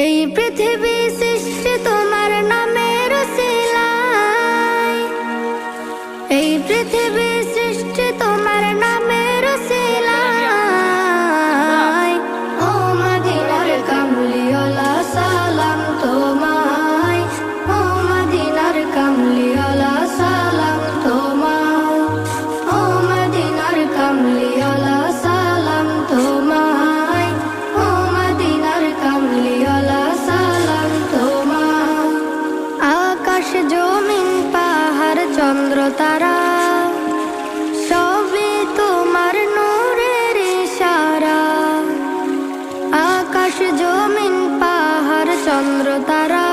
এই পৃথিবী সৃষ্টি তোমার নামের উসিলায়, এই পৃথিবী সৃষ্টি তোমার নামের উসিলায়। ও মদিনার কামলিওয়ালা সালাম তোমায়, ও মদিনার কামলিওয়ালা সালাম তোমায়, ও মদিনার কামলিওয়ালা সালাম তোমায়, ও মদিনার কামলিওয়ালা সালাম তোমায়। আকাশ জমিন পাহাড় চন্দ্র তারা সবই তোমার নূরের ইশারা। আকাশ জমিন পাহাড় চন্দ্র তারা